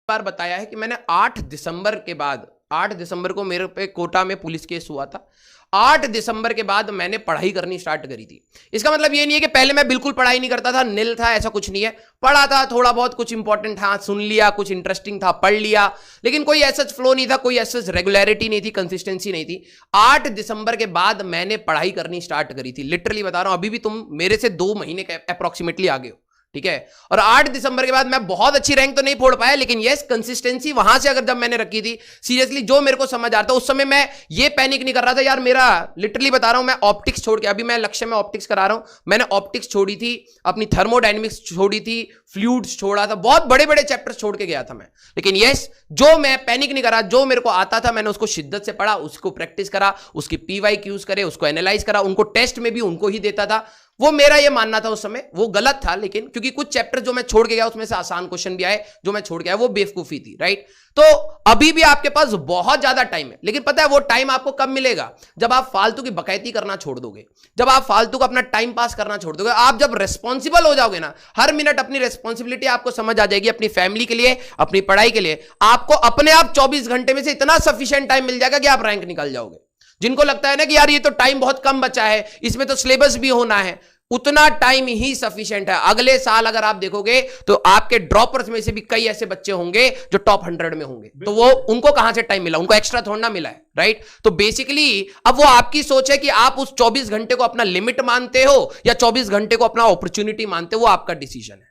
बार बताया है कि मैंने 8 दिसंबर के बाद, 8 दिसंबर को मेरे पे कोटा में पुलिस केस हुआ था। 8 दिसंबर के बाद मैंने पढ़ाई करनी स्टार्ट करी थी। इसका मतलब ये नहीं है कि पहले मैं बिल्कुल पढ़ाई नहीं करता था, निल था, ऐसा कुछ नहीं है। पढ़ा था, थोड़ा बहुत कुछ इंपॉर्टेंट था सुन लिया, कुछ इंटरेस्टिंग था पढ़ लिया, लेकिन कोई ऐसा फ्लो नहीं था, कोई ऐसा रेगुलरिटी नहीं थी, कंसिस्टेंसी नहीं थी। 8 दिसंबर के बाद मैंने पढ़ाई करनी स्टार्ट करी थी। लिटरली बता रहा हूं, अभी भी तुम मेरे से 2 महीने के अप्रोक्सीमेटली आगे हो, ठीक है। और 8 दिसंबर के बाद मैं बहुत अच्छी रैंक तो नहीं फोड़ पाया, लेकिन यस कंसिस्टेंसी वहां से अगर जब मैंने रखी थी, सीरियसली जो मेरे को समझ आ रहा था उस समय, मैं ये पैनिक नहीं कर रहा था यार मेरा, लिटरली बता रहा हूं, मैं ऑप्टिक्स छोड़ के, अभी मैं लक्ष्य में ऑप्टिक्स करा रहा हूं, मैंने ऑप्टिक्स छोड़ी थी, अपनी थर्मोडायनेमिक्स छोड़ी थी, फ्लूइड्स छोड़ा था, बहुत बड़े बड़े चैप्टर्स छोड़ के गया था मैं। लेकिन यस, जो मैं पैनिक नहीं करा, जो मेरे को आता था मैंने उसको शिद्दत से पढ़ा, उसको प्रैक्टिस करा, उसकी PYQs करे, उसको एनालाइज करा, उनको टेस्ट में भी उनको ही देता था। वो मेरा ये मानना था उस समय, वो गलत था, लेकिन क्योंकि कुछ चैप्टर जो मैं छोड़ के गया उसमें से आसान क्वेश्चन भी आए, जो मैं छोड़ के आया वो बेवकूफी थी, राइट। तो अभी भी आपके पास बहुत ज्यादा टाइम है, लेकिन पता है वो टाइम आपको कब मिलेगा? जब आप फालतू की बकैती करना छोड़ दोगे, जब आप फालतू का अपना टाइम पास करना छोड़ दोगे, आप जब रिस्पॉन्सिबल हो जाओगे ना, हर मिनट अपनी रिस्पॉन्सिबिलिटी आपको समझ आ जाएगी, अपनी फैमिली के लिए, अपनी पढ़ाई के लिए, आपको अपने आप 24 घंटे में से इतना सफिशिएंट टाइम मिल जाएगा कि आप रैंक निकल जाओगे। जिनको लगता है ना कि यार ये तो टाइम बहुत कम बचा है, इसमें तो सिलेबस भी होना है, उतना टाइम ही सफिशिएंट है। अगले साल अगर आप देखोगे तो आपके ड्रॉपर्स में से भी कई ऐसे बच्चे होंगे जो टॉप 100 में होंगे, तो वो उनको कहां से टाइम मिला? उनको एक्स्ट्रा थोड़ा ना मिला है, राइट। तो बेसिकली अब वो आपकी सोच है कि आप उस 24 घंटे को अपना लिमिट मानते हो या 24 घंटे को अपना अपॉर्चुनिटी मानते हो, वो आपका डिसीजन है।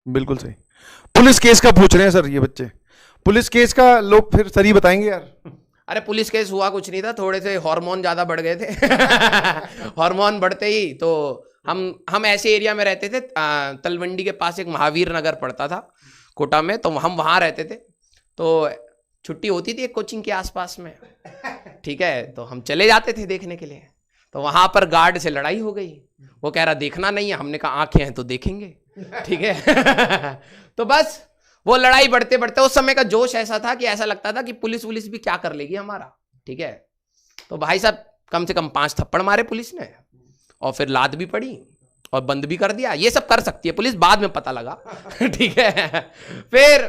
बिल्कुल सही। पुलिस केस का पूछ रहे हैं सर ये बच्चे, पुलिस केस का लोग फिर सर ही बताएंगे यार। अरे पुलिस केस हुआ कुछ नहीं था, थोड़े से हार्मोन ज्यादा बढ़ गए थे हार्मोन बढ़ते ही तो हम ऐसे एरिया में रहते थे, तलवंडी के पास एक महावीर नगर पड़ता था कोटा में, तो हम वहां रहते थे। तो छुट्टी होती थी एक कोचिंग के आसपास में, ठीक है, तो हम चले जाते थे देखने के लिए। तो वहां पर गार्ड से लड़ाई हो गई, वो कह रहा देखना नहीं है, हमने कहा आंखें हैं तो देखेंगे, ठीक है तो बस वो लड़ाई बढ़ते बढ़ते, उस समय का जोश ऐसा था कि ऐसा लगता था कि पुलिस भी क्या कर लेगी हमारा, ठीक है। तो भाई साहब कम से कम 5 थप्पड़ मारे पुलिस ने, और फिर लात भी पड़ी और बंद भी कर दिया। ये सब कर सकती है पुलिस, बाद में पता लगा ठीक है। फिर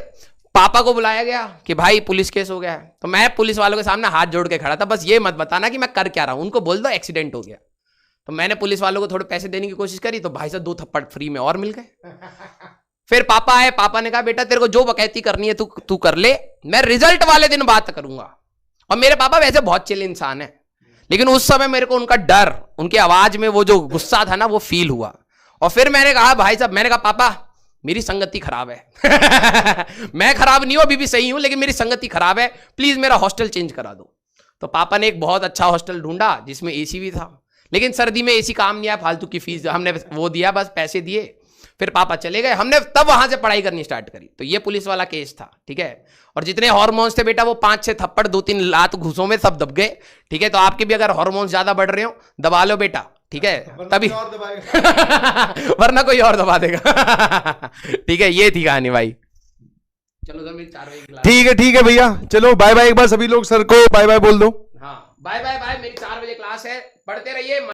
पापा को बुलाया गया कि भाई पुलिस केस हो गया है। तो मैं पुलिस वालों के सामने हाथ जोड़ के खड़ा था, बस ये मत बताना कि मैं कर क्या रहा हूं, उनको बोल दो एक्सीडेंट हो गया। तो मैंने पुलिस वालों को थोड़े पैसे देने की कोशिश करी, तो भाई साहब 2 थप्पड़ फ्री में और मिल गए। फिर पापा आए, पापा ने कहा बेटा तेरे को जो बकैती करनी है तू कर ले, मैं रिजल्ट वाले दिन बात करूंगा। और मेरे पापा वैसे बहुत चिल इंसान है, लेकिन उस समय मेरे को उनका डर, उनकी आवाज में वो जो गुस्सा था ना, वो फील हुआ। और फिर मैंने कहा भाई साहब, मैंने कहा पापा मेरी संगति खराब है मैं खराब नहीं हूं, अभी भी सही हूं, लेकिन मेरी संगति खराब है, प्लीज मेरा हॉस्टल चेंज करा दो। तो पापा ने एक बहुत अच्छा हॉस्टल ढूंढा जिसमें AC भी था, लेकिन सर्दी में AC काम नहीं आया, फालतू की फीस हमने वो दिया, बस पैसे दिए। फिर पापा चले गए, हमने तब वहां से पढ़ाई करनी स्टार्ट करी। तो ये पुलिस वाला केस था, ठीक है। और जितने हार्मोन्स थे बेटा, वो 5-6 थप्पड़ 2-3 लात घूसों में सब दब गए, ठीक है। तो आपके भी अगर हार्मोन्स ज्यादा बढ़ रहे हो, दबा लो बेटा, ठीक है, तभी वरना कोई और दबा देगा ठीक है। ये थी कहानी भाई। चलो सर मेरी 4 बजे क्लास, ठीक है भैया, चलो बाय बाय। एक बार सभी लोग सर को बाय बाय बोल दो। हाँ बाय बाय बाय, मेरी 4 बजे क्लास है, पढ़ते रहिए।